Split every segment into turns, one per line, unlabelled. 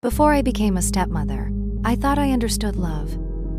Before I became a stepmother, I thought I understood love.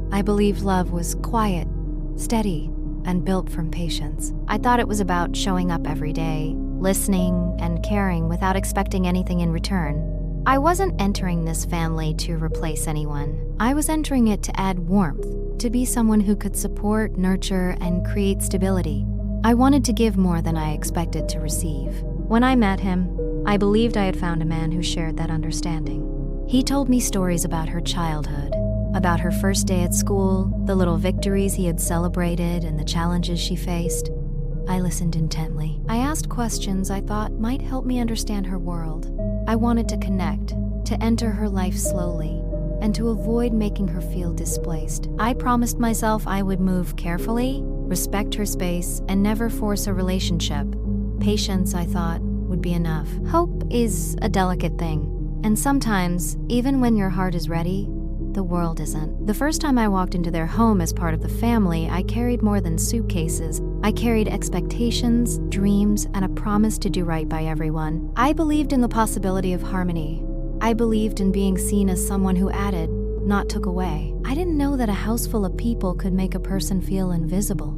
I believed love was quiet, steady, and built from patience. I thought it was about showing up every day, listening, and caring without expecting anything in return. I wasn't entering this family to replace anyone. I was entering it to add warmth, to be someone who could support, nurture, and create stability. I wanted to give more than I expected to receive. When I met him, I believed I had found a man who shared that understanding. He told me stories about her childhood, about her first day at school, the little victories he had celebrated, and the challenges she faced. I listened intently. I asked questions I thought might help me understand her world. I wanted to connect, to enter her life slowly, and to avoid making her feel displaced. I promised myself I would move carefully, respect her space, and never force a relationship. Patience, I thought, would be enough. Hope is a delicate thing. And sometimes, even when your heart is ready, the world isn't. The first time I walked into their home as part of the family, I carried more than suitcases. I carried expectations, dreams, and a promise to do right by everyone. I believed in the possibility of harmony. I believed in being seen as someone who added, not took away. I didn't know that a house full of people could make a person feel invisible.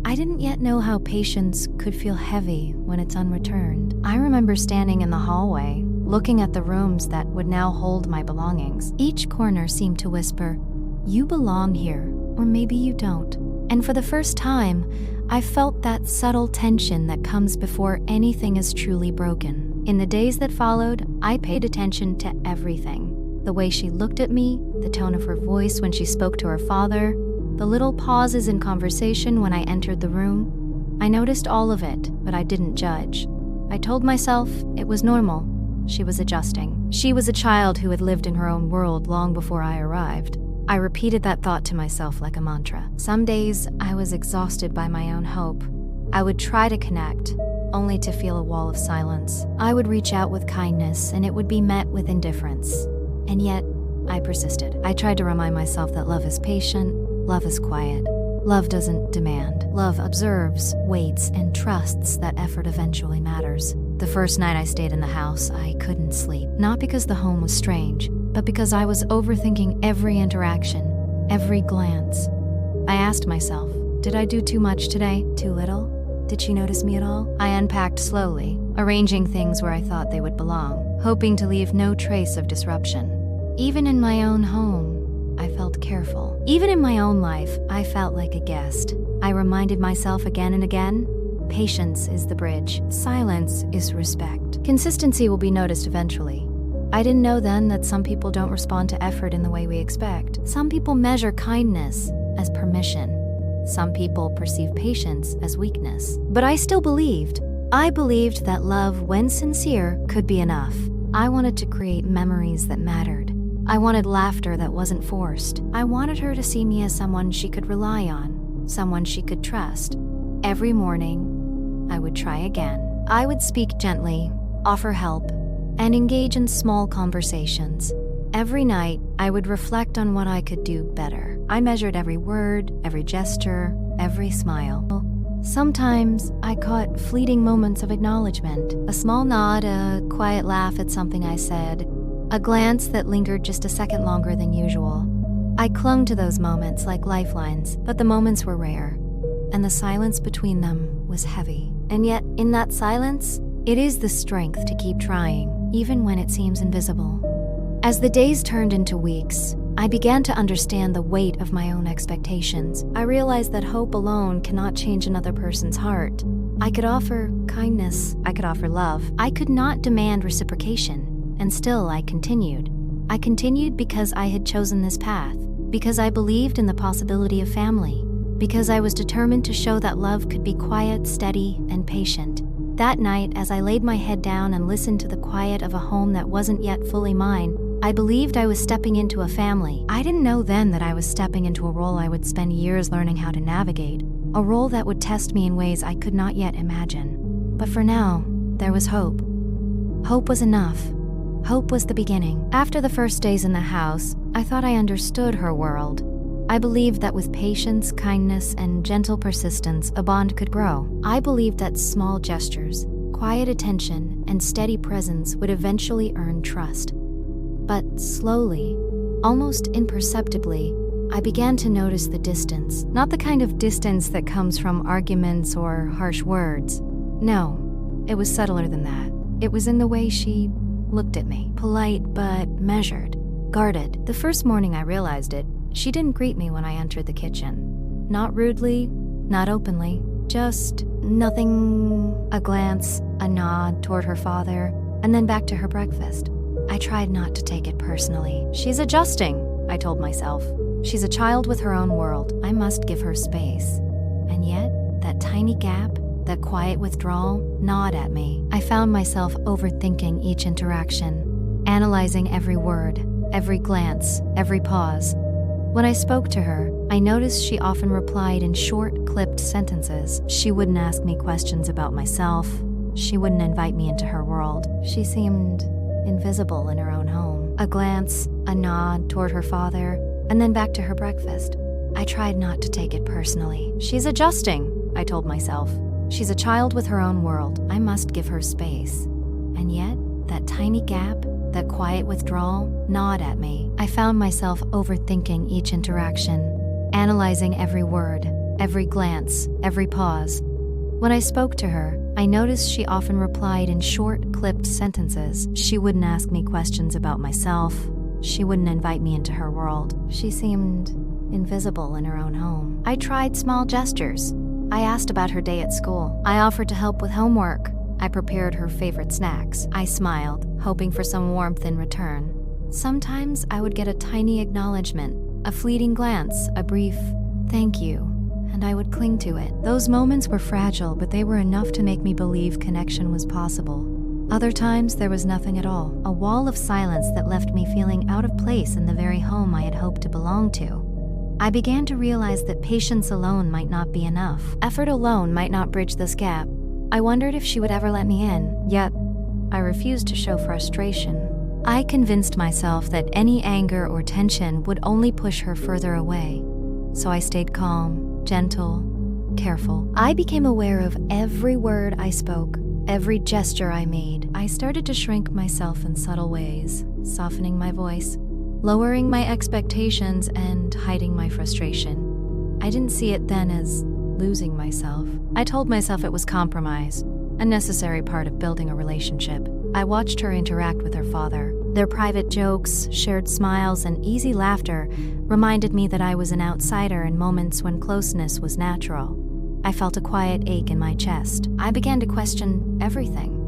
I didn't yet know how patience could feel heavy when it's unreturned. I remember standing in the hallway, looking at the rooms that would now hold my belongings. Each corner seemed to whisper, "You belong here, or maybe you don't." And for the first time, I felt that subtle tension that comes before anything is truly broken. In the days that followed, I paid attention to everything. The way she looked at me, the tone of her voice when she spoke to her father, the little pauses in conversation when I entered the room. I noticed all of it, but I didn't judge. I told myself it was normal. She was adjusting. She was a child who had lived in her own world long before I arrived. I repeated that thought to myself like a mantra. Some days, I was exhausted by my own hope. I would try to connect, only to feel a wall of silence. I would reach out with kindness, and it would be met with indifference. And yet, I persisted. I tried to remind myself that love is patient, love is quiet. Love doesn't demand. Love observes, waits, and trusts that effort eventually matters. The first night I stayed in the house, I couldn't sleep. Not because the home was strange, but because I was overthinking every interaction, every glance. I asked myself, did I do too much today? Too little? Did she notice me at all? I unpacked slowly, arranging things where I thought they would belong, hoping to leave no trace of disruption. Even in my own home, I felt careful. Even in my own life, I felt like a guest. I reminded myself again and again, patience is the bridge. Silence is respect. Consistency will be noticed eventually. I didn't know then that some people don't respond to effort in the way we expect. Some people measure kindness as permission. Some people perceive patience as weakness. But I still believed. I believed that love, when sincere, could be enough. I wanted to create memories that mattered. I wanted laughter that wasn't forced. I wanted her to see me as someone she could rely on, someone she could trust. Every morning, I would try again. I would speak gently, offer help, and engage in small conversations. Every night, I would reflect on what I could do better. I measured every word, every gesture, every smile. Sometimes, I caught fleeting moments of acknowledgement, a small nod, a quiet laugh at something I said, a glance that lingered just a second longer than usual. I clung to those moments like lifelines, but the moments were rare, and the silence between them was heavy. And yet, in that silence, it is the strength to keep trying, even when it seems invisible. As the days turned into weeks, I began to understand the weight of my own expectations. I realized that hope alone cannot change another person's heart. I could offer kindness, I could offer love. I could not demand reciprocation. And still I continued. I continued because I had chosen this path, because I believed in the possibility of family, because I was determined to show that love could be quiet, steady, and patient. That night, as I laid my head down and listened to the quiet of a home that wasn't yet fully mine, I believed I was stepping into a family. I didn't know then that I was stepping into a role I would spend years learning how to navigate, a role that would test me in ways I could not yet imagine. But for now, there was hope. Hope was enough. Hope was the beginning. After the first days in the house, I thought I understood her world. I believed that with patience, kindness, and gentle persistence, a bond could grow. I believed that small gestures, quiet attention, and steady presence would eventually earn trust. But slowly, almost imperceptibly, I began to notice the distance. Not the kind of distance that comes from arguments or harsh words. No, it was subtler than that. It was in the way she looked at me. Polite but measured, guarded. The first morning I realized it, she didn't greet me when I entered the kitchen. Not rudely, not openly, just nothing. A glance, a nod toward her father, and then back to her breakfast. I tried not to take it personally. She's adjusting, I told myself. She's a child with her own world. I must give her space. And yet, that tiny gap, that quiet withdrawal, gnawed at me. I found myself overthinking each interaction, analyzing every word, every glance, every pause. When I spoke to her, I noticed she often replied in short, clipped sentences. She wouldn't ask me questions about myself. She wouldn't invite me into her world. She seemed invisible in her own home. A glance, a nod toward her father, and then back to her breakfast. I tried not to take it personally. She's adjusting, I told myself. She's a child with her own world. I must give her space. And yet, that tiny gap, that quiet withdrawal, gnawed at me. I found myself overthinking each interaction, analyzing every word, every glance, every pause. When I spoke to her, I noticed she often replied in short, clipped sentences. She wouldn't ask me questions about myself. She wouldn't invite me into her world. She seemed invisible in her own home. I tried small gestures. I asked about her day at school. I offered to help with homework. I prepared her favorite snacks. I smiled, hoping for some warmth in return. Sometimes I would get a tiny acknowledgement, a fleeting glance, a brief thank you, and I would cling to it. Those moments were fragile, but they were enough to make me believe connection was possible. Other times, there was nothing at all, a wall of silence that left me feeling out of place in the very home I had hoped to belong to. I began to realize that patience alone might not be enough. Effort alone might not bridge this gap. I wondered if she would ever let me in, yet I refused to show frustration. I convinced myself that any anger or tension would only push her further away. So I stayed calm, gentle, careful. I became aware of every word I spoke, every gesture I made. I started to shrink myself in subtle ways, softening my voice, lowering my expectations, and hiding my frustration. I didn't see it then as losing myself. I told myself it was compromise, a necessary part of building a relationship. I watched her interact with her father. Their private jokes, shared smiles, and easy laughter reminded me that I was an outsider in moments when closeness was natural. I felt a quiet ache in my chest. I began to question everything.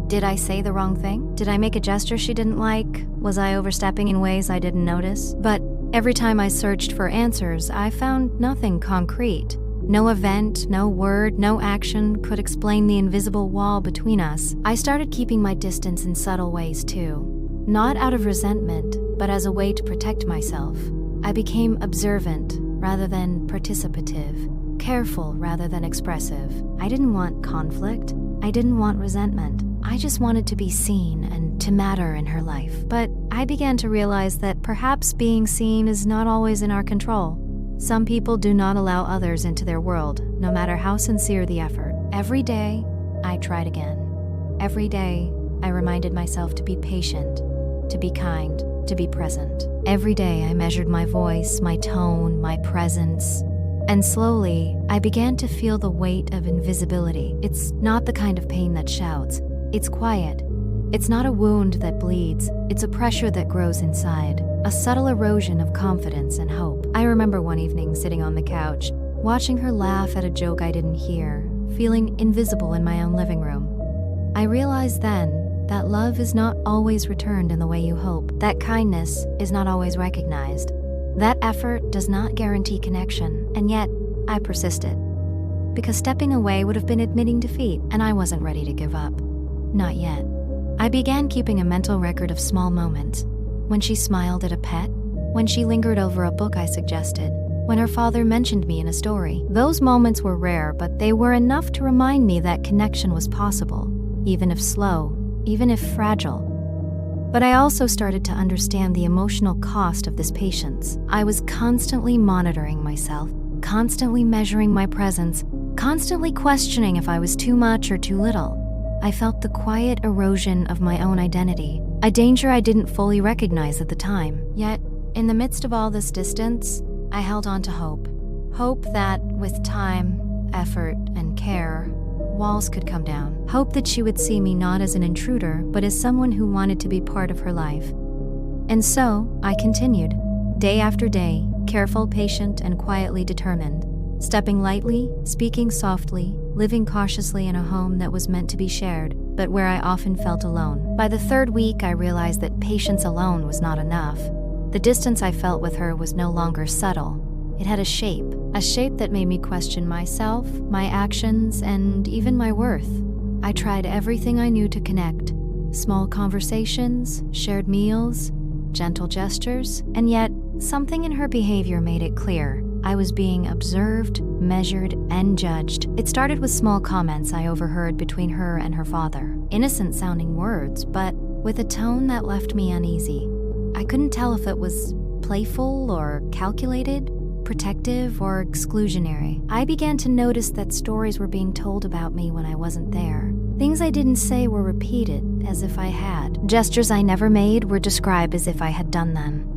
Did I say the wrong thing? Did I make a gesture she didn't like? Was I overstepping in ways I didn't notice? But every time I searched for answers, I found nothing concrete. No event, no word, no action could explain the invisible wall between us. I started keeping my distance in subtle ways too. Not out of resentment, but as a way to protect myself. I became observant rather than participative, careful rather than expressive. I didn't want conflict. I didn't want resentment. I just wanted to be seen and to matter in her life. But I began to realize that perhaps being seen is not always in our control. Some people do not allow others into their world, no matter how sincere the effort. Every day, I tried again. Every day, I reminded myself to be patient, to be kind, to be present. Every day, I measured my voice, my tone, my presence. And slowly, I began to feel the weight of invisibility. It's not the kind of pain that shouts. It's quiet. It's not a wound that bleeds. It's a pressure that grows inside, a subtle erosion of confidence and hope. I remember one evening sitting on the couch, watching her laugh at a joke I didn't hear, feeling invisible in my own living room. I realized then that love is not always returned in the way you hope. That kindness is not always recognized. That effort does not guarantee connection, and yet I persisted. Because stepping away would have been admitting defeat, and I wasn't ready to give up. Not yet. I began keeping a mental record of small moments. When she smiled at a pet, when she lingered over a book I suggested, when her father mentioned me in a story. Those moments were rare, but they were enough to remind me that connection was possible, even if slow, even if fragile. But I also started to understand the emotional cost of this patience. I was constantly monitoring myself, constantly measuring my presence, constantly questioning if I was too much or too little. I felt the quiet erosion of my own identity, a danger I didn't fully recognize at the time. Yet, in the midst of all this distance, I held on to hope. Hope that, with time, effort, and care, walls could come down. Hope that she would see me not as an intruder, but as someone who wanted to be part of her life. And so, I continued, day after day, careful, patient, and quietly determined, stepping lightly, speaking softly, living cautiously in a home that was meant to be shared, but where I often felt alone. By the third week, I realized that patience alone was not enough. The distance I felt with her was no longer subtle. It had a shape that made me question myself, my actions, and even my worth. I tried everything I knew to connect. Small conversations, shared meals, gentle gestures, and yet something in her behavior made it clear. I was being observed, measured, and judged. It started with small comments I overheard between her and her father. Innocent-sounding words, but with a tone that left me uneasy. I couldn't tell if it was playful or calculated, protective or exclusionary. I began to notice that stories were being told about me when I wasn't there. Things I didn't say were repeated as if I had. Gestures I never made were described as if I had done them.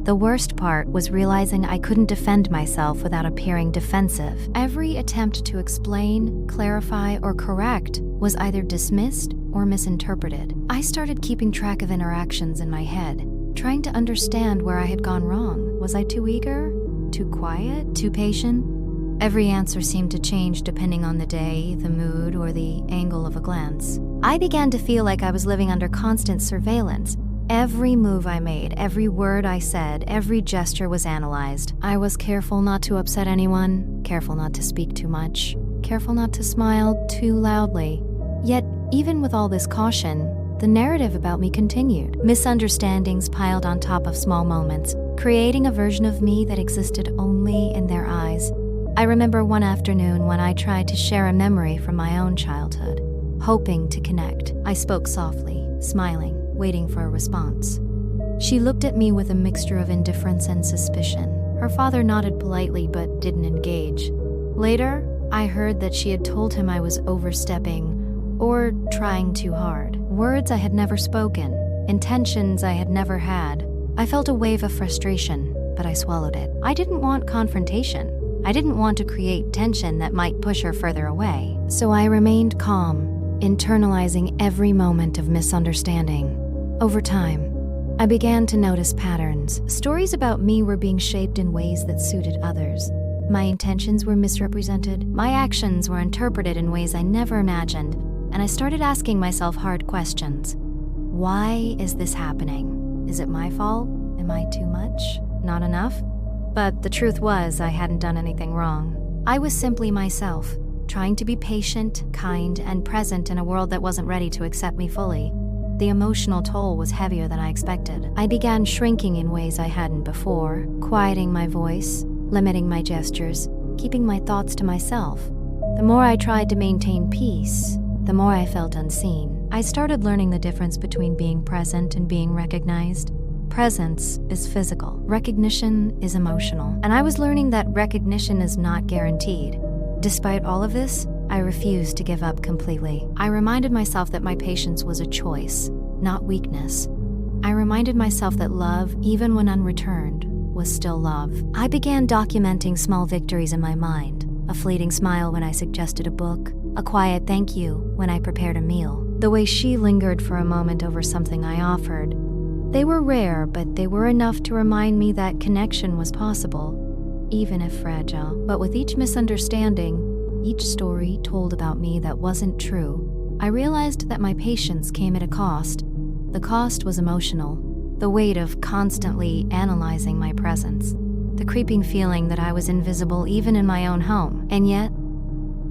The worst part was realizing I couldn't defend myself without appearing defensive. Every attempt to explain, clarify, or correct was either dismissed or misinterpreted. I started keeping track of interactions in my head, trying to understand where I had gone wrong. Was I too eager? Too quiet? Too patient? Every answer seemed to change depending on the day, the mood, or the angle of a glance. I began to feel like I was living under constant surveillance. Every move I made, every word I said, every gesture was analyzed. I was careful not to upset anyone, careful not to speak too much, careful not to smile too loudly. Yet, even with all this caution, the narrative about me continued. Misunderstandings piled on top of small moments, creating a version of me that existed only in their eyes. I remember one afternoon when I tried to share a memory from my own childhood, hoping to connect. I spoke softly, smiling, waiting for a response. She looked at me with a mixture of indifference and suspicion. Her father nodded politely but didn't engage. Later, I heard that she had told him I was overstepping or trying too hard. Words I had never spoken, intentions I had never had. I felt a wave of frustration, but I swallowed it. I didn't want confrontation. I didn't want to create tension that might push her further away. So I remained calm, internalizing every moment of misunderstanding. Over time, I began to notice patterns. Stories about me were being shaped in ways that suited others. My intentions were misrepresented. My actions were interpreted in ways I never imagined, and I started asking myself hard questions. Why is this happening? Is it my fault? Am I too much? Not enough? But the truth was, I hadn't done anything wrong. I was simply myself, trying to be patient, kind, and present in a world that wasn't ready to accept me fully. The emotional toll was heavier than I expected. I began shrinking in ways I hadn't before, quieting my voice, limiting my gestures, keeping my thoughts to myself. The more I tried to maintain peace, the more I felt unseen. I started learning the difference between being present and being recognized. Presence is physical, recognition is emotional, and I was learning that recognition is not guaranteed. Despite all of this, I refused to give up completely. I reminded myself that my patience was a choice, not weakness. I reminded myself that love, even when unreturned, was still love. I began documenting small victories in my mind, a fleeting smile when I suggested a book, a quiet thank you when I prepared a meal, the way she lingered for a moment over something I offered. They were rare, but they were enough to remind me that connection was possible, even if fragile. But with each misunderstanding, each story told about me that wasn't true, I realized that my patience came at a cost. The cost was emotional, the weight of constantly analyzing my presence, the creeping feeling that I was invisible even in my own home. And yet,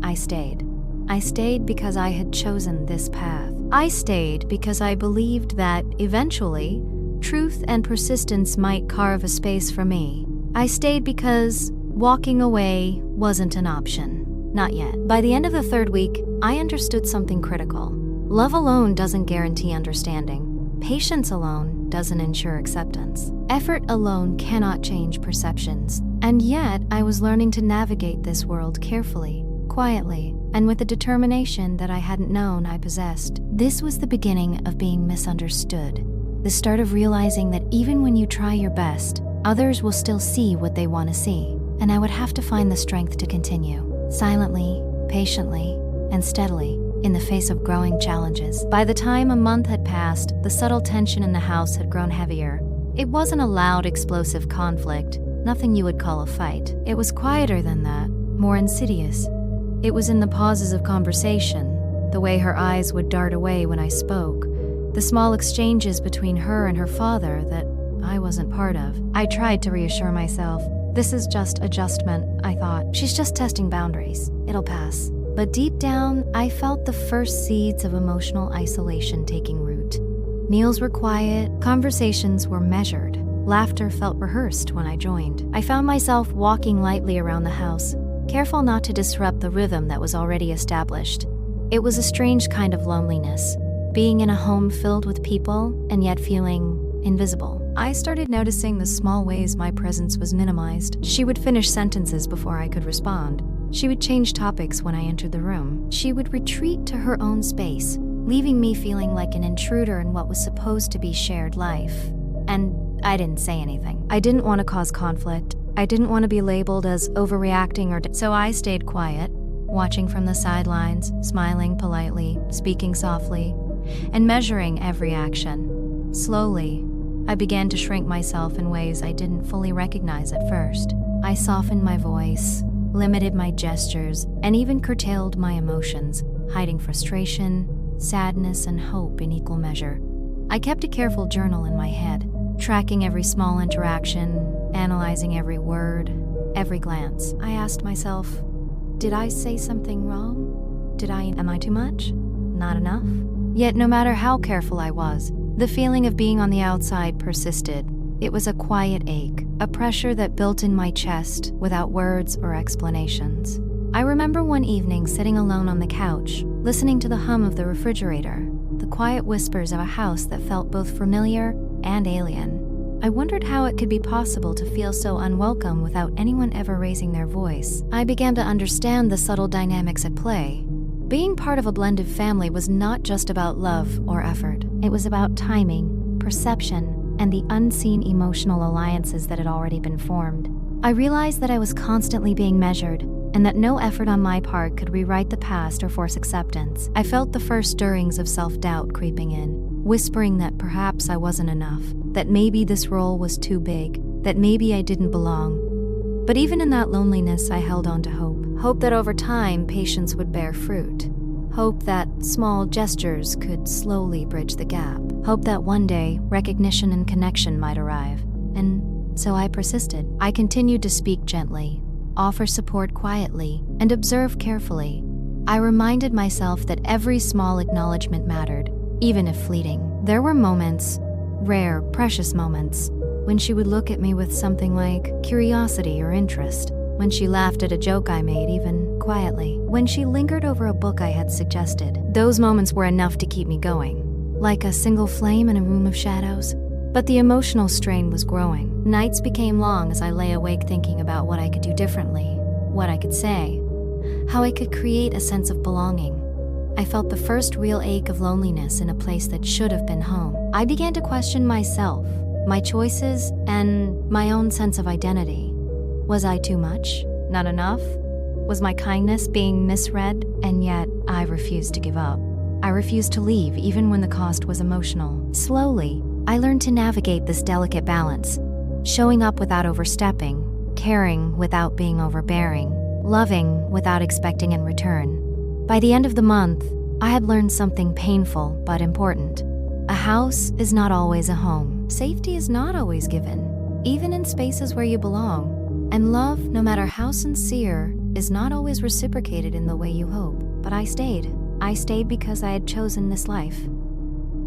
I stayed. I stayed because I had chosen this path. I stayed because I believed that, eventually, truth and persistence might carve a space for me. I stayed because walking away wasn't an option. Not yet. By the end of the third week, I understood something critical. Love alone doesn't guarantee understanding. Patience alone doesn't ensure acceptance. Effort alone cannot change perceptions. And yet, I was learning to navigate this world carefully, quietly, and with a determination that I hadn't known I possessed. This was the beginning of being misunderstood. The start of realizing that even when you try your best, others will still see what they want to see. And I would have to find the strength to continue, silently, patiently, and steadily, in the face of growing challenges. By the time a month had passed, the subtle tension in the house had grown heavier. It wasn't a loud, explosive conflict, nothing you would call a fight. It was quieter than that, more insidious. It was in the pauses of conversation, the way her eyes would dart away when I spoke, the small exchanges between her and her father that I wasn't part of. I tried to reassure myself. This is just adjustment, I thought. She's just testing boundaries. It'll pass. But deep down, I felt the first seeds of emotional isolation taking root. Meals were quiet, conversations were measured. Laughter felt rehearsed when I joined. I found myself walking lightly around the house, careful not to disrupt the rhythm that was already established. It was a strange kind of loneliness, being in a home filled with people and yet feeling invisible. I started noticing the small ways my presence was minimized. She would finish sentences before I could respond. She would change topics when I entered the room. She would retreat to her own space, leaving me feeling like an intruder in what was supposed to be shared life. And I didn't say anything. I didn't want to cause conflict. I didn't want to be labeled as overreacting so I stayed quiet, watching from the sidelines, smiling politely, speaking softly, and measuring every action. Slowly, I began to shrink myself in ways I didn't fully recognize at first. I softened my voice, limited my gestures, and even curtailed my emotions, hiding frustration, sadness, and hope in equal measure. I kept a careful journal in my head, tracking every small interaction, analyzing every word, every glance. I asked myself, did I say something wrong? Am I too much? Not enough? Yet no matter how careful I was, the feeling of being on the outside persisted. It was a quiet ache, a pressure that built in my chest without words or explanations. I remember one evening sitting alone on the couch, listening to the hum of the refrigerator, the quiet whispers of a house that felt both familiar and alien. I wondered how it could be possible to feel so unwelcome without anyone ever raising their voice. I began to understand the subtle dynamics at play. Being part of a blended family was not just about love or effort. It was about timing, perception, and the unseen emotional alliances that had already been formed. I realized that I was constantly being measured, and that no effort on my part could rewrite the past or force acceptance. I felt the first stirrings of self-doubt creeping in, whispering that perhaps I wasn't enough, that maybe this role was too big, that maybe I didn't belong. But even in that loneliness, I held on to hope. Hope that over time, patience would bear fruit. Hope that small gestures could slowly bridge the gap. Hope that one day, recognition and connection might arrive. And so I persisted. I continued to speak gently, offer support quietly, and observe carefully. I reminded myself that every small acknowledgement mattered, even if fleeting. There were moments, rare, precious moments, when she would look at me with something like curiosity or interest, when she laughed at a joke I made, even quietly, when she lingered over a book I had suggested. Those moments were enough to keep me going, like a single flame in a room of shadows. But the emotional strain was growing. Nights became long as I lay awake thinking about what I could do differently, what I could say, how I could create a sense of belonging. I felt the first real ache of loneliness in a place that should have been home. I began to question myself, my choices, and my own sense of identity. Was I too much? Not enough? Was my kindness being misread? And yet, I refused to give up. I refused to leave even when the cost was emotional. Slowly, I learned to navigate this delicate balance, showing up without overstepping, caring without being overbearing, loving without expecting in return. By the end of the month, I had learned something painful but important. A house is not always a home. Safety is not always given, even in spaces where you belong. And love, no matter how sincere, is not always reciprocated in the way you hope. But I stayed. I stayed because I had chosen this life.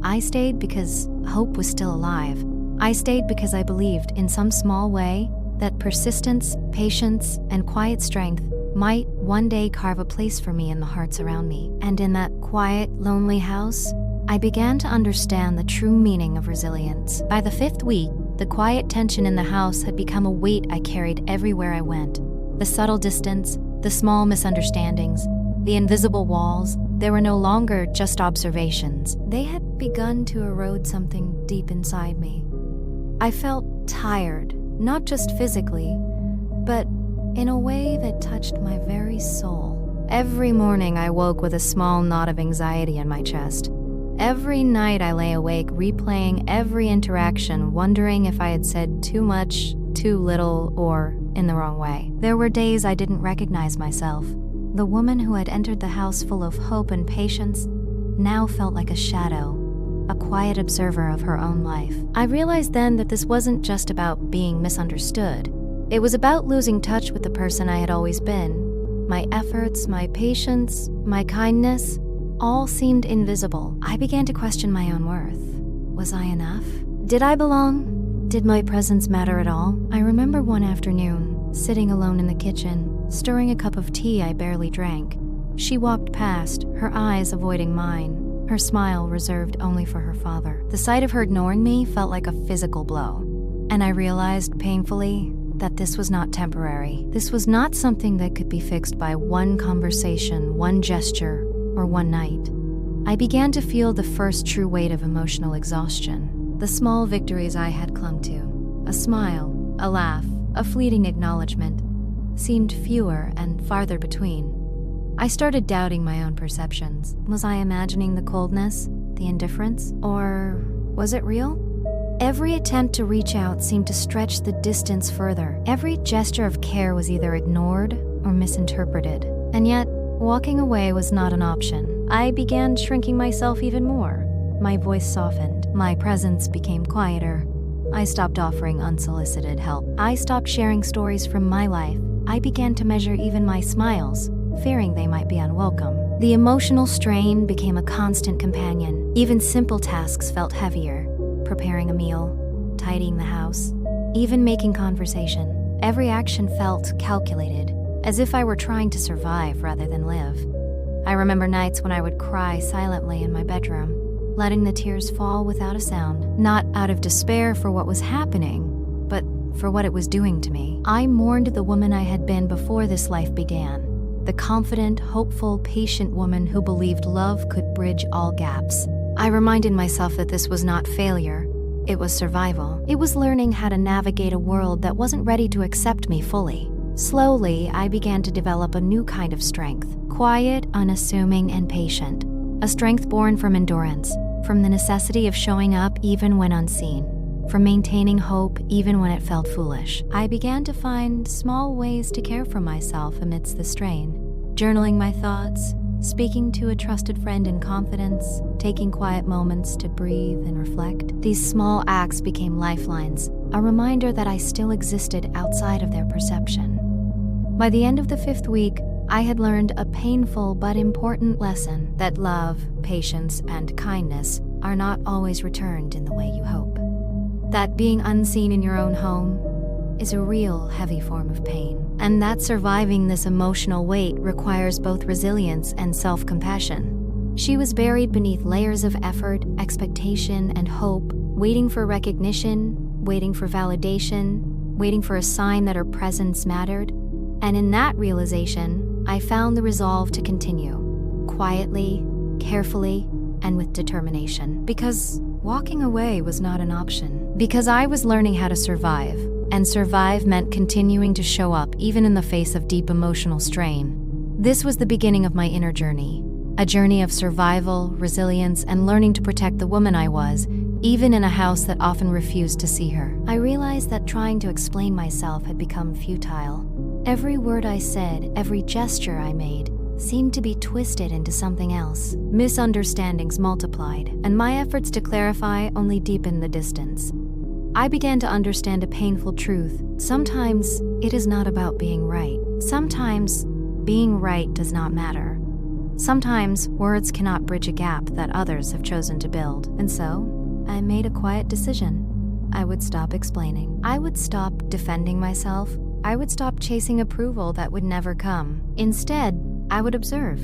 I stayed because hope was still alive. I stayed because I believed, in some small way, that persistence, patience, and quiet strength might one day carve a place for me in the hearts around me. And in that quiet, lonely house, I began to understand the true meaning of resilience. By the 5th week, the quiet tension in the house had become a weight I carried everywhere I went. The subtle distance, the small misunderstandings, the invisible walls, They were no longer just observations. They had begun to erode something deep inside me. I felt tired, not just physically, but in a way that touched my very soul. Every morning I woke with a small knot of anxiety in my chest. Every night I lay awake replaying every interaction, wondering if I had said too much, too little, or in the wrong way. There were days I didn't recognize myself. The woman who had entered the house full of hope and patience now felt like a shadow, a quiet observer of her own life. I realized then that this wasn't just about being misunderstood. It was about losing touch with the person I had always been. My efforts, my patience, my kindness, all seemed invisible. I began to question my own worth. Was I enough? Did I belong? Did my presence matter at all? I remember one afternoon, sitting alone in the kitchen, stirring a cup of tea I barely drank. She walked past, her eyes avoiding mine, her smile reserved only for her father. The sight of her ignoring me felt like a physical blow, and I realized painfully that this was not temporary. This was not something that could be fixed by one conversation, one gesture, or one night. I began to feel the first true weight of emotional exhaustion. The small victories I had clung to, a smile, a laugh, a fleeting acknowledgement, seemed fewer and farther between. I started doubting my own perceptions. Was I imagining the coldness, the indifference, or was it real? Every attempt to reach out seemed to stretch the distance further. Every gesture of care was either ignored or misinterpreted. And yet, walking away was not an option. I began shrinking myself even more. My voice softened. My presence became quieter. I stopped offering unsolicited help. I stopped sharing stories from my life. I began to measure even my smiles, fearing they might be unwelcome. The emotional strain became a constant companion. Even simple tasks felt heavier. Preparing a meal, tidying the house, even making conversation. Every action felt calculated, as if I were trying to survive rather than live. I remember nights when I would cry silently in my bedroom, letting the tears fall without a sound, not out of despair for what was happening, but for what it was doing to me. I mourned the woman I had been before this life began, the confident, hopeful, patient woman who believed love could bridge all gaps. I reminded myself that this was not failure, it was survival. It was learning how to navigate a world that wasn't ready to accept me fully. Slowly, I began to develop a new kind of strength, quiet, unassuming, and patient. A strength born from endurance, from the necessity of showing up even when unseen, from maintaining hope even when it felt foolish. I began to find small ways to care for myself amidst the strain, journaling my thoughts, speaking to a trusted friend in confidence, taking quiet moments to breathe and reflect. These small acts became lifelines, a reminder that I still existed outside of their perception. By the end of the 5th week, I had learned a painful but important lesson that love, patience, and kindness are not always returned in the way you hope. That being unseen in your own home is a real heavy form of pain, and that surviving this emotional weight requires both resilience and self-compassion. She was buried beneath layers of effort, expectation, and hope, waiting for recognition, waiting for validation, waiting for a sign that her presence mattered. And in that realization, I found the resolve to continue, quietly, carefully, and with determination. Because walking away was not an option. Because I was learning how to survive, and survive meant continuing to show up even in the face of deep emotional strain. This was the beginning of my inner journey, a journey of survival, resilience, and learning to protect the woman I was, even in a house that often refused to see her. I realized that trying to explain myself had become futile. Every word I said, every gesture I made, seemed to be twisted into something else. Misunderstandings multiplied, and my efforts to clarify only deepened the distance. I began to understand a painful truth. Sometimes it is not about being right. Sometimes being right does not matter. Sometimes words cannot bridge a gap that others have chosen to build. And so, I made a quiet decision. I would stop explaining. I would stop defending myself. I would stop chasing approval that would never come. Instead, I would observe.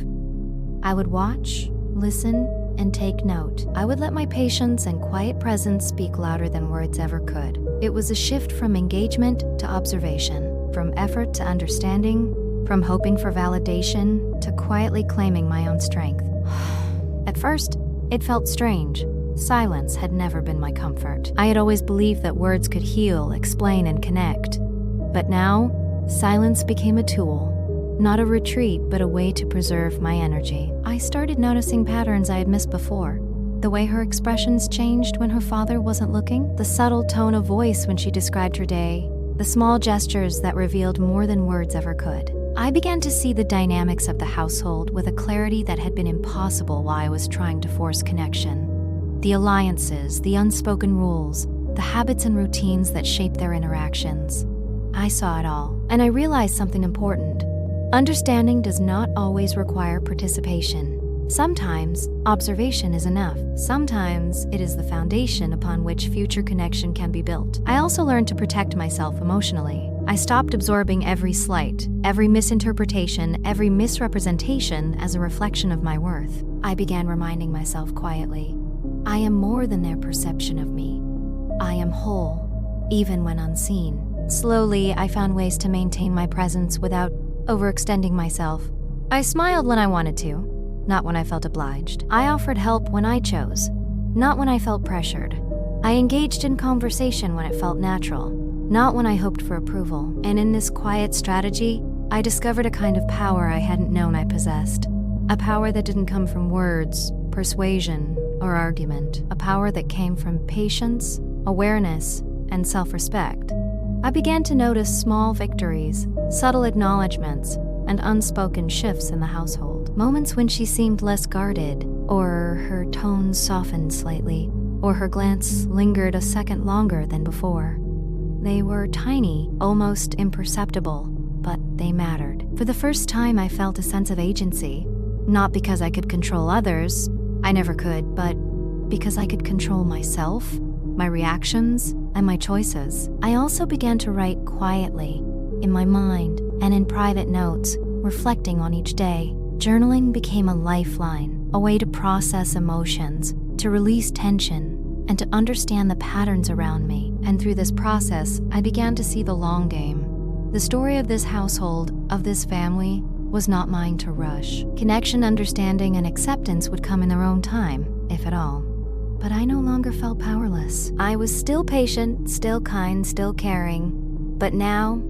I would watch, listen, and take note. I would let my patience and quiet presence speak louder than words ever could. It was a shift from engagement to observation, from effort to understanding, from hoping for validation to quietly claiming my own strength. At first, it felt strange. Silence had never been my comfort. I had always believed that words could heal, explain, and connect. But now, silence became a tool, not a retreat, but a way to preserve my energy. I started noticing patterns I had missed before. The way her expressions changed when her father wasn't looking, the subtle tone of voice when she described her day, the small gestures that revealed more than words ever could. I began to see the dynamics of the household with a clarity that had been impossible while I was trying to force connection. The alliances, the unspoken rules, the habits and routines that shape their interactions. I saw it all, and I realized something important. Understanding does not always require participation. Sometimes, observation is enough. Sometimes, it is the foundation upon which future connection can be built. I also learned to protect myself emotionally. I stopped absorbing every slight, every misinterpretation, every misrepresentation as a reflection of my worth. I began reminding myself quietly, I am more than their perception of me. I am whole, even when unseen. Slowly, I found ways to maintain my presence without overextending myself. I smiled when I wanted to, not when I felt obliged. I offered help when I chose, not when I felt pressured. I engaged in conversation when it felt natural, not when I hoped for approval. And in this quiet strategy, I discovered a kind of power I hadn't known I possessed. A power that didn't come from words, persuasion, or argument. A power that came from patience, awareness, and self-respect. I began to notice small victories, subtle acknowledgments, and unspoken shifts in the household. Moments when she seemed less guarded, or her tone softened slightly, or her glance lingered a second longer than before. They were tiny, almost imperceptible, but they mattered. For the first time, I felt a sense of agency. Not because I could control others, I never could, but because I could control myself, my reactions, and my choices. I also began to write quietly, in my mind, and in private notes, reflecting on each day. Journaling became a lifeline, a way to process emotions, to release tension, and to understand the patterns around me. And through this process, I began to see the long game. The story of this household, of this family, was not mine to rush. Connection, understanding, and acceptance would come in their own time, if at all. But I no longer felt powerless. I was still patient, still kind, still caring. But now,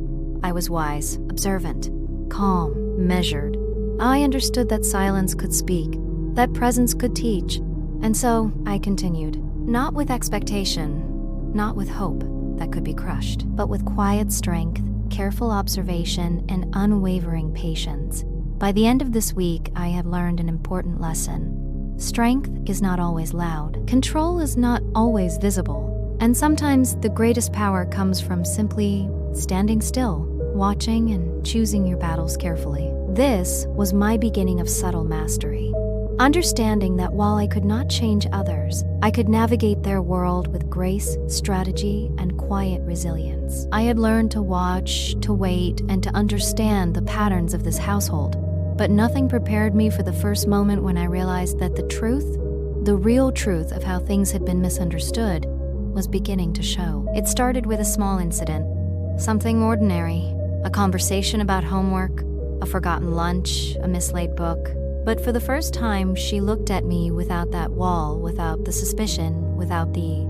I was wise, observant, calm, measured. I understood that silence could speak, that presence could teach. And so, I continued. Not with expectation, not with hope that could be crushed, but with quiet strength, careful observation, and unwavering patience. By the end of this week, I have learned an important lesson. Strength is not always loud. Control is not always visible. And sometimes the greatest power comes from simply standing still, watching and choosing your battles carefully. This was my beginning of subtle mastery. Understanding that while I could not change others, I could navigate their world with grace, strategy, and quiet resilience. I had learned to watch, to wait, and to understand the patterns of this household. But nothing prepared me for the first moment when I realized that the truth, the real truth of how things had been misunderstood, was beginning to show. It started with a small incident, something ordinary, a conversation about homework, a forgotten lunch, a mislaid book. But for the first time, she looked at me without that wall, without the suspicion, without the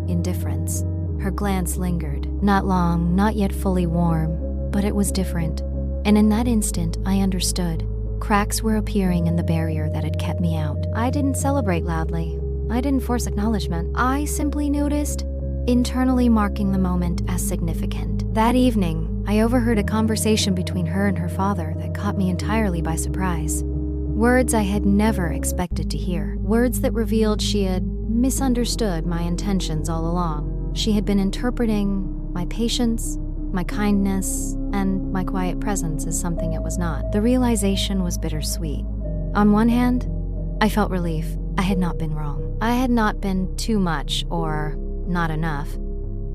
indifference. Her glance lingered, not long, not yet fully warm, but it was different. And in that instant, I understood. Cracks were appearing in the barrier that had kept me out. I didn't celebrate loudly. I didn't force acknowledgement. I simply noticed, internally marking the moment as significant. That evening, I overheard a conversation between her and her father that caught me entirely by surprise. Words I had never expected to hear. Words that revealed she had misunderstood my intentions all along. She had been interpreting my patience, my kindness, and my quiet presence as something it was not. The realization was bittersweet. On one hand, I felt relief. I had not been wrong. I had not been too much or not enough.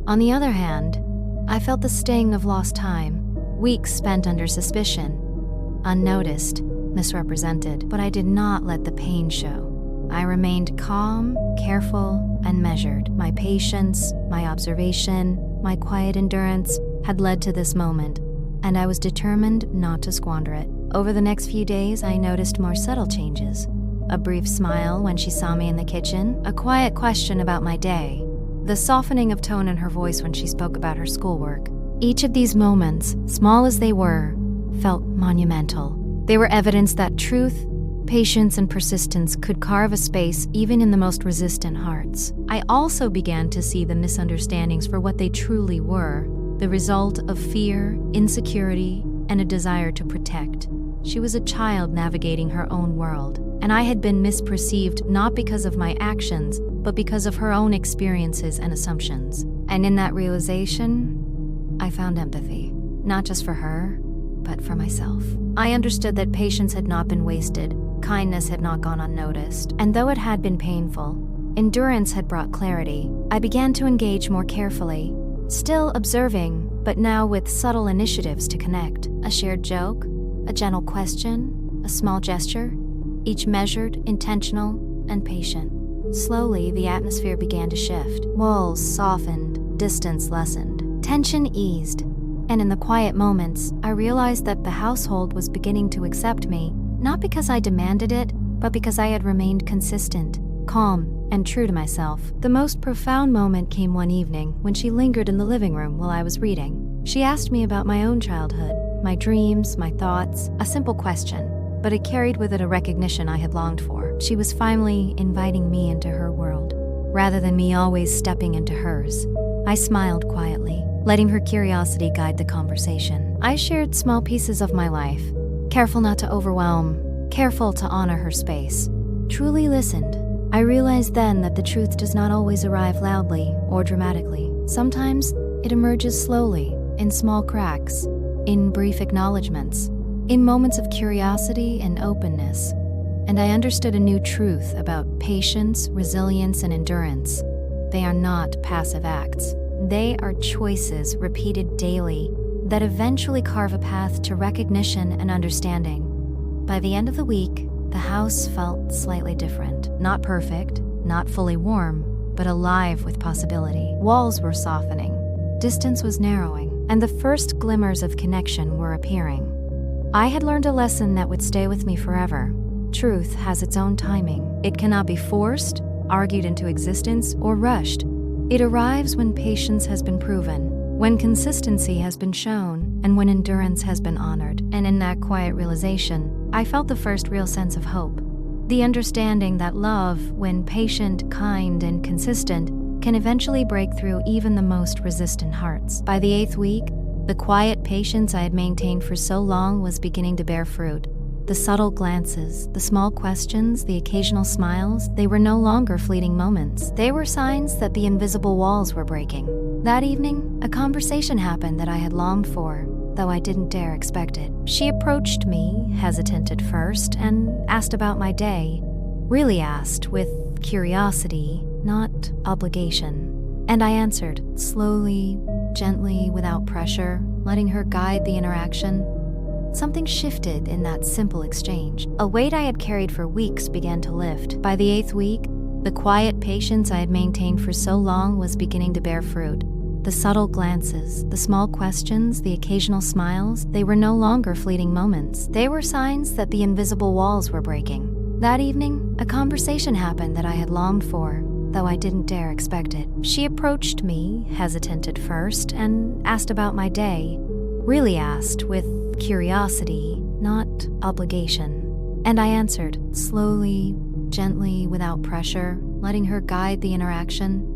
On the other hand, I felt the sting of lost time, weeks spent under suspicion, unnoticed, misrepresented, but I did not let the pain show. I remained calm, careful, and measured. My patience, my observation, my quiet endurance had led to this moment, and I was determined not to squander it. Over the next few days, I noticed more subtle changes. A brief smile when she saw me in the kitchen, a quiet question about my day, the softening of tone in her voice when she spoke about her schoolwork. Each of these moments, small as they were, felt monumental. They were evidence that truth, patience, and persistence could carve a space even in the most resistant hearts. I also began to see the misunderstandings for what they truly were, the result of fear, insecurity, and a desire to protect. She was a child navigating her own world, and I had been misperceived not because of my actions, but because of her own experiences and assumptions. And in that realization, I found empathy, not just for her, but for myself. I understood that patience had not been wasted, kindness had not gone unnoticed, and though it had been painful, endurance had brought clarity. I began to engage more carefully, still observing, but now with subtle initiatives to connect. A shared joke, a gentle question, a small gesture, each measured, intentional, and patient. Slowly, the atmosphere began to shift. Walls softened, distance lessened, tension eased, and in the quiet moments, I realized that the household was beginning to accept me, not because I demanded it, but because I had remained consistent, calm, and true to myself. The most profound moment came one evening when she lingered in the living room while I was reading. She asked me about my own childhood, my dreams, my thoughts, a simple question, but it carried with it a recognition I had longed for. She was finally inviting me into her world, rather than me always stepping into hers. I smiled quietly, letting her curiosity guide the conversation. I shared small pieces of my life, careful not to overwhelm, careful to honor her space. Truly listened. I realized then that the truth does not always arrive loudly or dramatically. Sometimes it emerges slowly, in small cracks, in brief acknowledgments, in moments of curiosity and openness. And I understood a new truth about patience, resilience, and endurance. They are not passive acts. They are choices repeated daily that eventually carve a path to recognition and understanding. By the end of the week, the house felt slightly different. Not perfect, not fully warm, but alive with possibility. Walls were softening, distance was narrowing, and the first glimmers of connection were appearing. I had learned a lesson that would stay with me forever. Truth has its own timing. It cannot be forced, argued into existence, or rushed. It arrives when patience has been proven, when consistency has been shown, and when endurance has been honored. And in that quiet realization, I felt the first real sense of hope. The understanding that love, when patient, kind, and consistent, can eventually break through even the most resistant hearts. By the 8th week, the quiet patience I had maintained for so long was beginning to bear fruit. The subtle glances, the small questions, the occasional smiles, they were no longer fleeting moments. They were signs that the invisible walls were breaking. That evening, a conversation happened that I had longed for, though I didn't dare expect it. She approached me, hesitant at first, and asked about my day. Really asked, with curiosity, not obligation. And I answered, slowly, gently, without pressure, letting her guide the interaction. Something shifted in that simple exchange. A weight I had carried for weeks began to lift. By the 8th week, the quiet patience I had maintained for so long was beginning to bear fruit. The subtle glances, the small questions, the occasional smiles, they were no longer fleeting moments. They were signs that the invisible walls were breaking. That evening, a conversation happened that I had longed for, though I didn't dare expect it. She approached me, hesitant at first, and asked about my day. Really asked, with curiosity, not obligation. And I answered, slowly, gently, without pressure, letting her guide the interaction.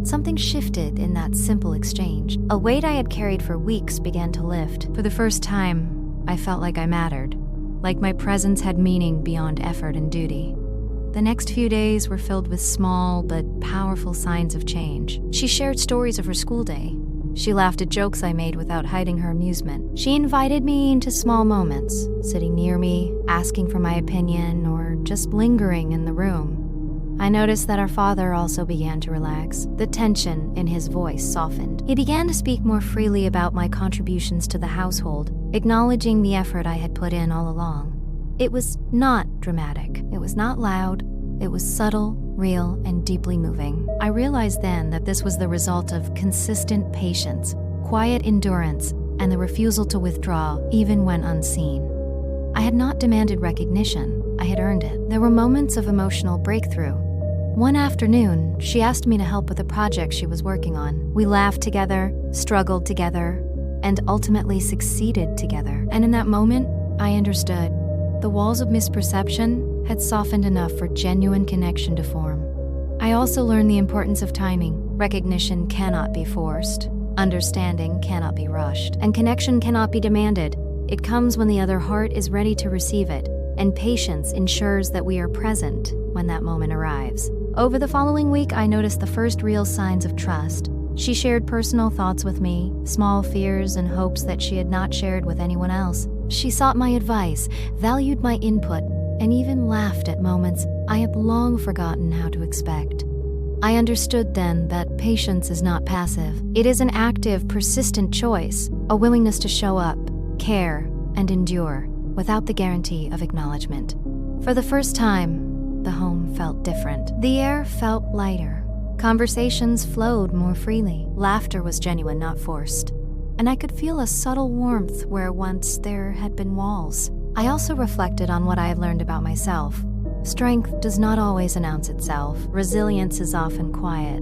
Something shifted in that simple exchange. A weight I had carried for weeks began to lift. For the first time, I felt like I mattered, like my presence had meaning beyond effort and duty. The next few days were filled with small but powerful signs of change. She shared stories of her school day. She laughed at jokes I made without hiding her amusement. She invited me into small moments, sitting near me, asking for my opinion, or just lingering in the room. I noticed that our father also began to relax. The tension in his voice softened. He began to speak more freely about my contributions to the household, acknowledging the effort I had put in all along. It was not dramatic. It was not loud. It was subtle, real, and deeply moving. I realized then that this was the result of consistent patience, quiet endurance, and the refusal to withdraw even when unseen. I had not demanded recognition, I had earned it. There were moments of emotional breakthrough. One afternoon, she asked me to help with a project she was working on. We laughed together, struggled together, and ultimately succeeded together. And in that moment, I understood. The walls of misperception had softened enough for genuine connection to form. I also learned the importance of timing. Recognition cannot be forced, understanding cannot be rushed, and connection cannot be demanded. It comes when the other heart is ready to receive it, and patience ensures that we are present when that moment arrives. Over the following week, I noticed the first real signs of trust. She shared personal thoughts with me, small fears and hopes that she had not shared with anyone else. She sought my advice, valued my input, and even laughed at moments I had long forgotten how to expect. I understood then that patience is not passive. It is an active, persistent choice, a willingness to show up, care, and endure without the guarantee of acknowledgement. For the first time, the home felt different. The air felt lighter. Conversations flowed more freely. Laughter was genuine, not forced. And I could feel a subtle warmth where once there had been walls. I also reflected on what I had learned about myself. Strength does not always announce itself. Resilience is often quiet.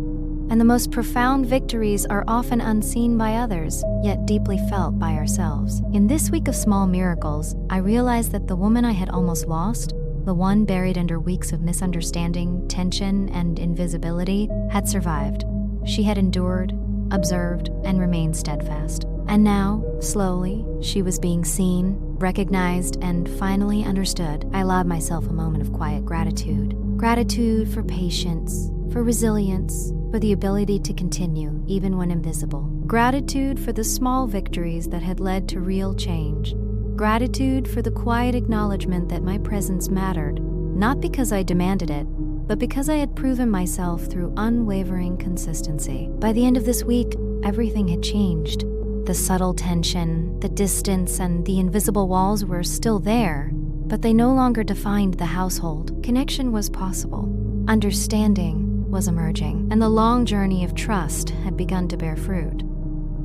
And the most profound victories are often unseen by others, yet deeply felt by ourselves. In this week of small miracles, I realized that the woman I had almost lost, the one buried under weeks of misunderstanding, tension, and invisibility, had survived. She had endured, observed, and remained steadfast. And now, slowly, she was being seen, recognized, and finally understood. I allowed myself a moment of quiet gratitude. Gratitude for patience, for resilience, for the ability to continue even when invisible. Gratitude for the small victories that had led to real change. Gratitude for the quiet acknowledgement that my presence mattered, not because I demanded it, but because I had proven myself through unwavering consistency. By the end of this week, everything had changed. The subtle tension, the distance, and the invisible walls were still there, but they no longer defined the household. Connection was possible. Understanding was emerging, and the long journey of trust had begun to bear fruit.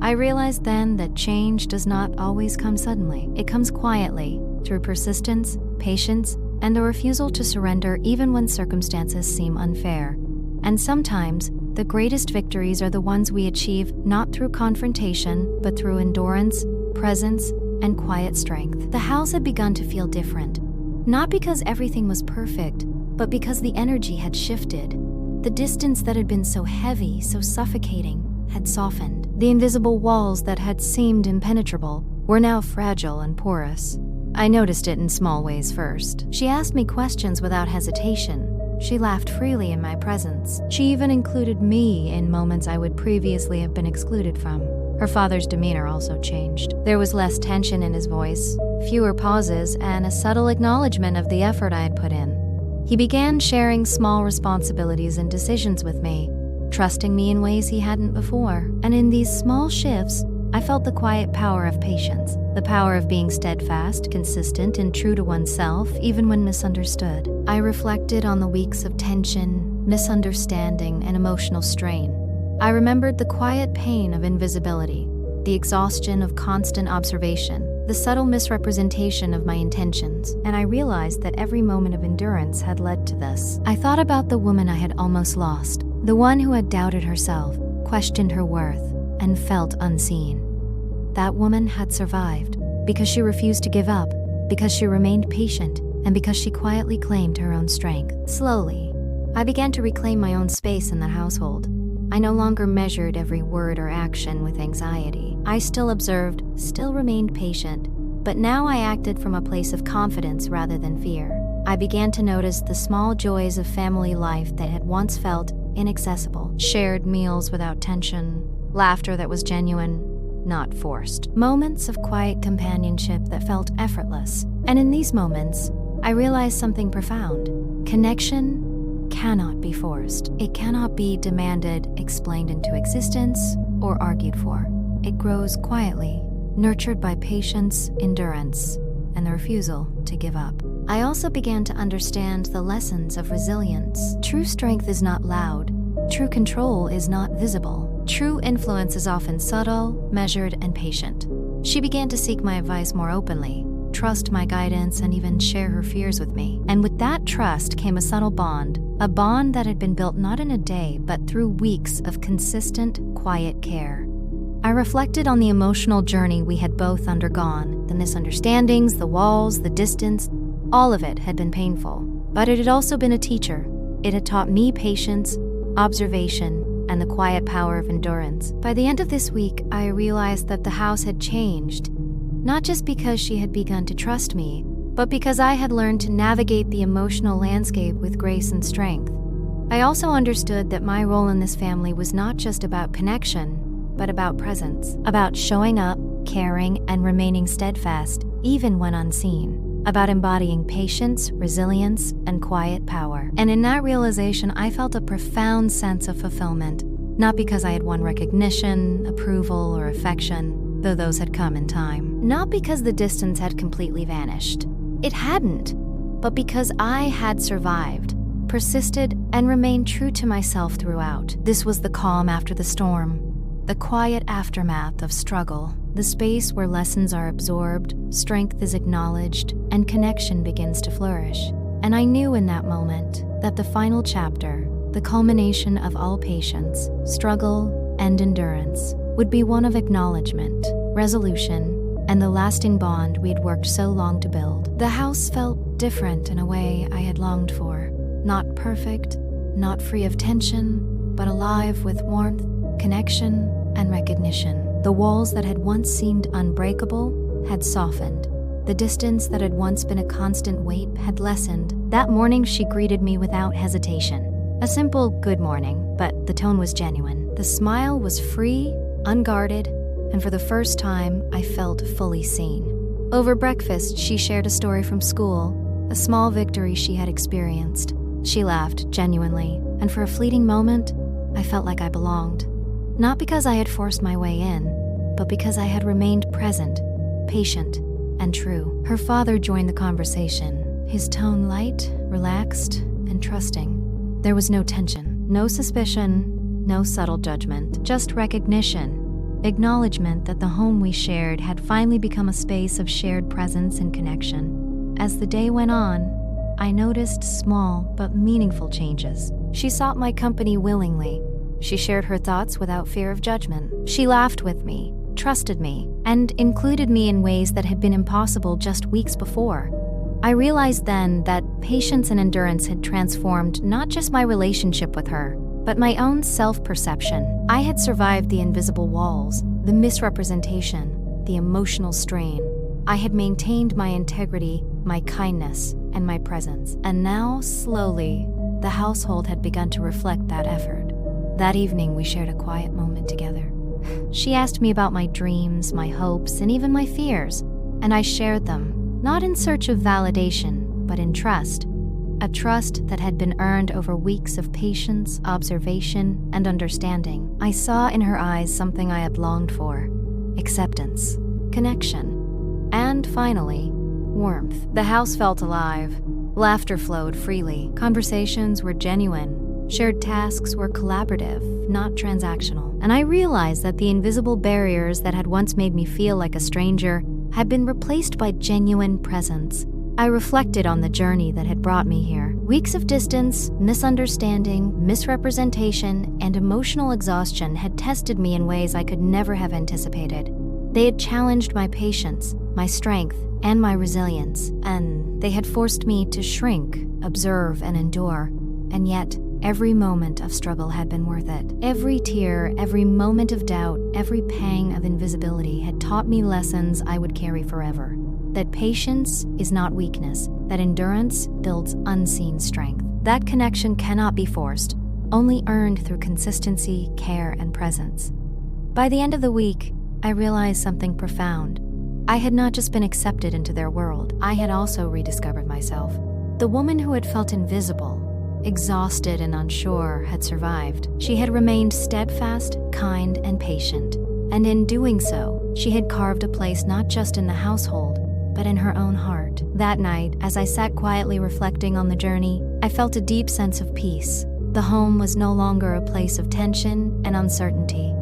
I realized then that change does not always come suddenly. It comes quietly, through persistence, patience, and a refusal to surrender even when circumstances seem unfair. And sometimes, the greatest victories are the ones we achieve not through confrontation, but through endurance, presence, and quiet strength. The house had begun to feel different, not because everything was perfect, but because the energy had shifted. The distance that had been so heavy, so suffocating, had softened. The invisible walls that had seemed impenetrable were now fragile and porous. I noticed it in small ways first. She asked me questions without hesitation. She laughed freely in my presence. She even included me in moments I would previously have been excluded from. Her father's demeanor also changed. There was less tension in his voice, fewer pauses, and a subtle acknowledgement of the effort I had put in. He began sharing small responsibilities and decisions with me, trusting me in ways he hadn't before. And in these small shifts, I felt the quiet power of patience, the power of being steadfast, consistent, and true to oneself, even when misunderstood. I reflected on the weeks of tension, misunderstanding, and emotional strain. I remembered the quiet pain of invisibility, the exhaustion of constant observation, the subtle misrepresentation of my intentions, and I realized that every moment of endurance had led to this. I thought about the woman I had almost lost, the one who had doubted herself, questioned her worth, and felt unseen. That woman had survived because she refused to give up, because she remained patient, and because she quietly claimed her own strength. Slowly, I began to reclaim my own space in that household. I no longer measured every word or action with anxiety. I still observed, still remained patient, but now I acted from a place of confidence rather than fear. I began to notice the small joys of family life that had once felt inaccessible. Shared meals without tension, laughter that was genuine, not forced. Moments of quiet companionship that felt effortless. And in these moments, I realized something profound. Connection cannot be forced. It cannot be demanded, explained into existence, or argued for. It grows quietly, nurtured by patience, endurance, and the refusal to give up. I also began to understand the lessons of resilience. True strength is not loud. True control is not visible. True influence is often subtle, measured, and patient. She began to seek my advice more openly, trust my guidance and even share her fears with me. And with that trust came a subtle bond, a bond that had been built not in a day, but through weeks of consistent, quiet care. I reflected on the emotional journey we had both undergone. The misunderstandings, the walls, the distance, all of it had been painful. But it had also been a teacher. It had taught me patience, observation, and the quiet power of endurance. By the end of this week, I realized that the house had changed, not just because she had begun to trust me, but because I had learned to navigate the emotional landscape with grace and strength. I also understood that my role in this family was not just about connection, but about presence, about showing up, caring, and remaining steadfast, even when unseen, about embodying patience, resilience, and quiet power. And in that realization, I felt a profound sense of fulfillment, not because I had won recognition, approval, or affection, though those had come in time. Not because the distance had completely vanished. It hadn't, but because I had survived, persisted, and remained true to myself throughout. This was the calm after the storm, the quiet aftermath of struggle, the space where lessons are absorbed, strength is acknowledged, and connection begins to flourish. And I knew in that moment that the final chapter, the culmination of all patience, struggle, and endurance, would be one of acknowledgement, resolution, and the lasting bond we'd worked so long to build. The house felt different in a way I had longed for. Not perfect, not free of tension, but alive with warmth, connection, and recognition. The walls that had once seemed unbreakable had softened. The distance that had once been a constant weight had lessened. That morning, she greeted me without hesitation. A simple good morning, but the tone was genuine. The smile was free, unguarded, and for the first time, I felt fully seen. Over breakfast, she shared a story from school, a small victory she had experienced. She laughed genuinely, and for a fleeting moment, I felt like I belonged. Not because I had forced my way in, but because I had remained present, patient, and true. Her father joined the conversation, his tone light, relaxed, and trusting. There was no tension, no suspicion, no subtle judgment, just recognition, acknowledgement that the home we shared had finally become a space of shared presence and connection. As the day went on, I noticed small but meaningful changes. She sought my company willingly. She shared her thoughts without fear of judgment. She laughed with me, trusted me, and included me in ways that had been impossible just weeks before. I realized then that patience and endurance had transformed not just my relationship with her, but my own self-perception. I had survived the invisible walls, the misrepresentation, the emotional strain. I had maintained my integrity, my kindness, and my presence. And now, slowly, the household had begun to reflect that effort. That evening, we shared a quiet moment together. She asked me about my dreams, my hopes, and even my fears, and I shared them, not in search of validation, but in trust. A trust that had been earned over weeks of patience, observation, and understanding. I saw in her eyes something I had longed for: acceptance, connection, and finally, warmth. The house felt alive. Laughter flowed freely. Conversations were genuine. Shared tasks were collaborative, not transactional. And I realized that the invisible barriers that had once made me feel like a stranger had been replaced by genuine presence. I reflected on the journey that had brought me here. Weeks of distance, misunderstanding, misrepresentation, and emotional exhaustion had tested me in ways I could never have anticipated. They had challenged my patience, my strength, and my resilience, and they had forced me to shrink, observe, and endure. And yet, every moment of struggle had been worth it. Every tear, every moment of doubt, every pang of invisibility had taught me lessons I would carry forever. That patience is not weakness, that endurance builds unseen strength. That connection cannot be forced, only earned through consistency, care, and presence. By the end of the week, I realized something profound. I had not just been accepted into their world, I had also rediscovered myself. The woman who had felt invisible, exhausted and unsure, had survived. She had remained steadfast, kind, and patient. And in doing so, she had carved a place not just in the household, but in her own heart. That night, as I sat quietly reflecting on the journey, I felt a deep sense of peace. The home was no longer a place of tension and uncertainty.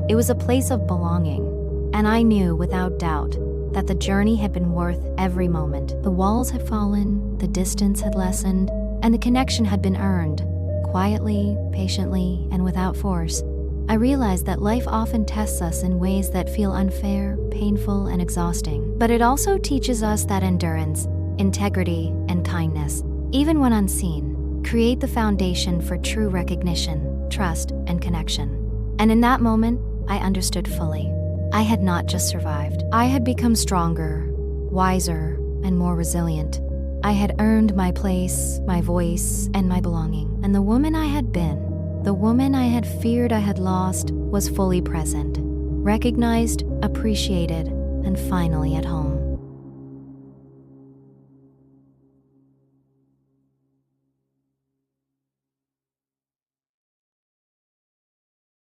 It was a place of belonging. And I knew, without doubt, that the journey had been worth every moment. The walls had fallen, the distance had lessened, and the connection had been earned, quietly, patiently, and without force. I realized that life often tests us in ways that feel unfair, painful, and exhausting. But it also teaches us that endurance, integrity, and kindness, even when unseen, create the foundation for true recognition, trust, and connection. And in that moment, I understood fully. I had not just survived. I had become stronger, wiser, and more resilient. I had earned my place, my voice, and my belonging. And the woman I had been, the woman I had feared I had lost, was fully present, recognized, appreciated, and finally at home.